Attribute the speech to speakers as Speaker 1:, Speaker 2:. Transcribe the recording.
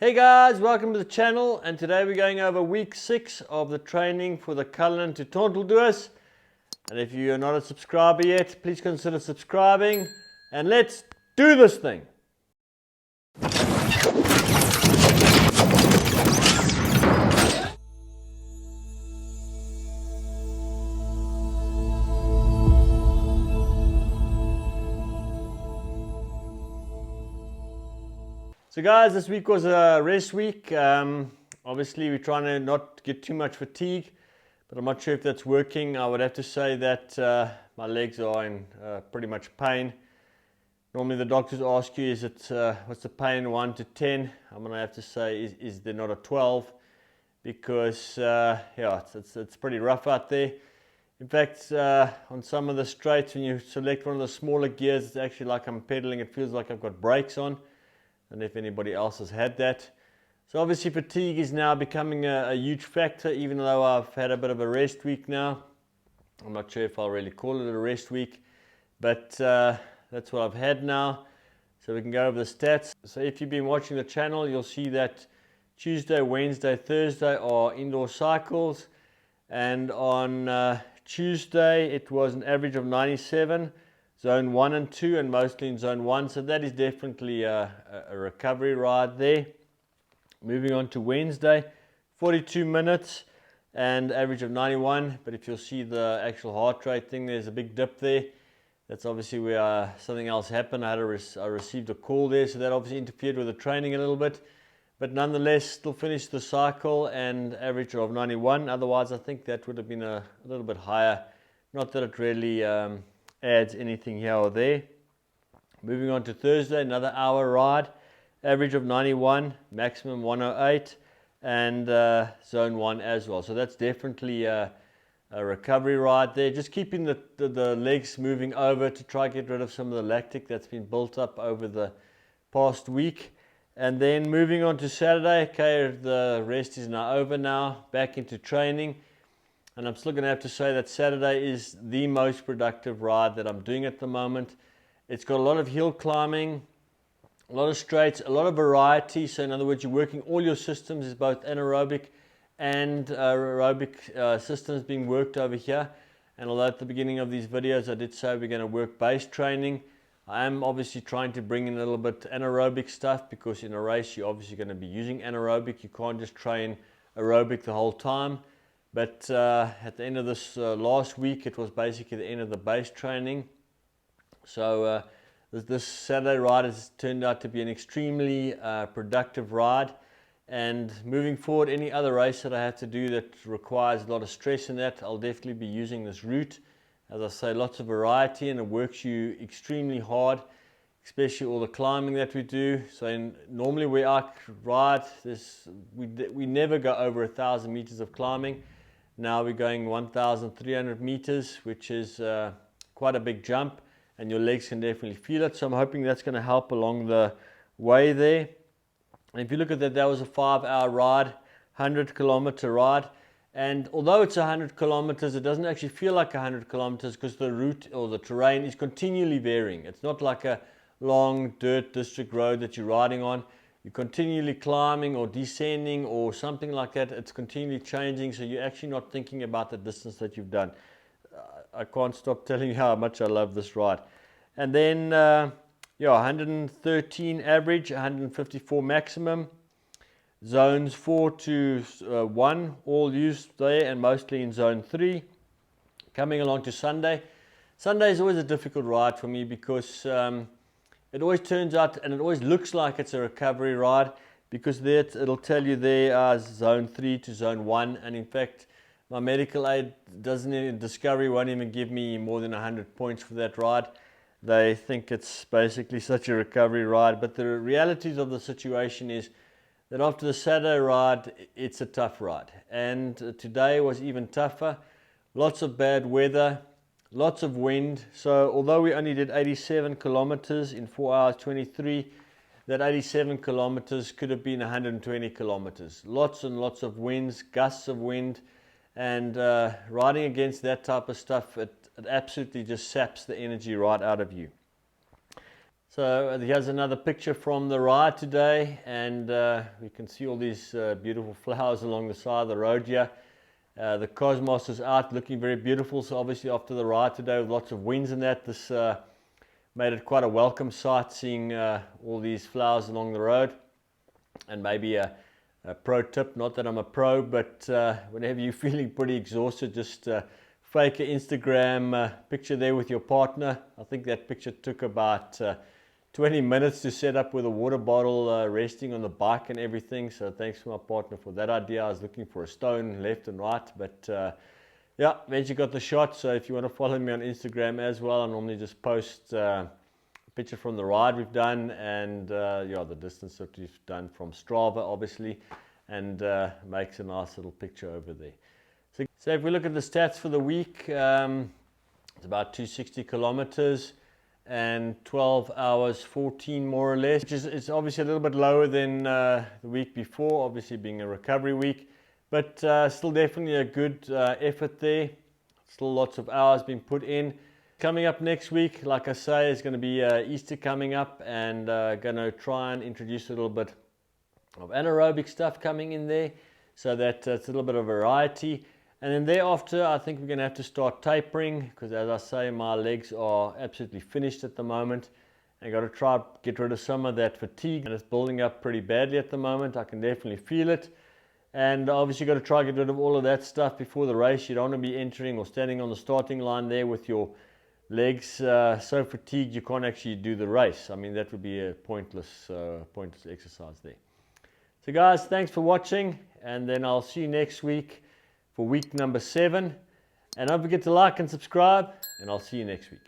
Speaker 1: Hey guys, welcome to the channel, and today we're going over week 6 of the training for the Cullinan to Tonteldoos. And if you are not a subscriber yet, please consider subscribing, and let's do this thing. So guys, this week was a rest week. Obviously we're trying to not get too much fatigue, but I'm not sure if that's working. I would have to say that my legs are in pretty much pain. Normally the doctors ask you, is it what's the pain 1 to 10? I'm gonna have to say, is there not a 12? Because yeah, it's pretty rough out there. In fact, on some of the straights, when you select one of the smaller gears, it's actually like I'm pedaling. It feels like I've got brakes on. And if anybody else has had that. So obviously fatigue is now becoming a huge factor, even though I've had a bit of a rest week now. I'm not sure if I'll really call it a rest week, but that's what I've had now. So we can go over the stats. So if you've been watching the channel, you'll see that Tuesday, Wednesday, Thursday are indoor cycles. And on Tuesday, it was an average of 97. Zone 1 and 2, and mostly in zone 1, so that is definitely a recovery ride there. Moving on to Wednesday, 42 minutes and average of 91, but if you'll see the actual heart rate thing, there's a big dip there. That's obviously where something else happened. I received a call there, so that obviously interfered with the training a little bit, but nonetheless still finished the cycle and average of 91. Otherwise I think that would have been a little bit higher. Not that it really adds anything here or there. Moving on to Thursday, another hour ride, average of 91, maximum 108, and zone 1 as well. So that's definitely a recovery ride there. Just keeping the legs moving over to try to get rid of some of the lactic that's been built up over the past week. And then moving on to Saturday, okay, the rest is now over now, back into training. And I'm still going to have to say that Saturday is the most productive ride that I'm doing at the moment. It's got a lot of hill climbing, a lot of straights, a lot of variety. So in other words, you're working all your systems, is both anaerobic and aerobic systems being worked over here. And although at the beginning of these videos I did say we're going to work base training, I am obviously trying to bring in a little bit anaerobic stuff, because in a race you're obviously going to be using anaerobic. You can't just train aerobic the whole time. But at the end of this last week, it was basically the end of the base training. So this Saturday ride has turned out to be an extremely productive ride. And moving forward, any other race that I have to do that requires a lot of stress in that, I'll definitely be using this route. As I say, lots of variety, and it works you extremely hard, especially all the climbing that we do. So normally where I ride, we never go over 1,000 meters of climbing. Now we're going 1,300 meters, which is quite a big jump, and your legs can definitely feel it. So I'm hoping that's going to help along the way there. And if you look at that, that was a 5-hour ride, 100-kilometer ride. And although it's 100 kilometers, it doesn't actually feel like 100 kilometers, because the route or the terrain is continually varying. It's not like a long dirt district road that you're riding on. You're continually climbing or descending or something like that. It's continually changing, so you're actually not thinking about the distance that you've done. I can't stop telling you how much I love this ride. And then, yeah, 113 average, 154 maximum. Zones 4 to 1, all used there, and mostly in zone 3. Coming along to Sunday. Sunday is always a difficult ride for me, because it always turns out, and it always looks like it's a recovery ride, because there it'll tell you there zone 3 to zone 1, and in fact my medical aid Discovery won't even give me more than 100 points for that ride. They think it's basically such a recovery ride, but the realities of the situation is that after the Saturday ride, it's a tough ride, and today was even tougher. Lots of bad weather, lots of wind. So although we only did 87 kilometers in 4 hours 23, that 87 kilometers could have been 120 kilometers. Lots and lots of winds, gusts of wind, and riding against that type of stuff, it absolutely just saps the energy right out of you. So here's another picture from the ride today, and we can see all these beautiful flowers along the side of the road here. The cosmos is out looking very beautiful, so obviously after the ride today with lots of winds and that, this made it quite a welcome sight, seeing all these flowers along the road. And maybe a pro tip, not that I'm a pro, but whenever you're feeling pretty exhausted, just fake an Instagram picture there with your partner. I think that picture took about 20 minutes to set up with a water bottle resting on the bike and everything. So thanks to my partner for that idea. I was looking for a stone left and right, but yeah, eventually got the shot. So if you want to follow me on Instagram as well, I normally just post a picture from the ride we've done and yeah, the distance that we've done from Strava obviously, and makes a nice little picture over there. So if we look at the stats for the week, it's about 260 kilometers and 12 hours 14 more or less, which is it's obviously a little bit lower than the week before, obviously being a recovery week, but still definitely a good effort there. Still lots of hours being put in. Coming up next week, like I say, is going to be Easter coming up, and going to try and introduce a little bit of anaerobic stuff coming in there, so that it's a little bit of variety. And then thereafter, I think we're going to have to start tapering, because as I say, my legs are absolutely finished at the moment. I got to try to get rid of some of that fatigue, and it's building up pretty badly at the moment. I can definitely feel it. And obviously got to try to get rid of all of that stuff before the race. You don't want to be entering or standing on the starting line there with your legs so fatigued you can't actually do the race. I mean, that would be a pointless exercise there. So guys, thanks for watching, and then I'll see you next week for week number 7. And don't forget to like and subscribe, and I'll see you next week.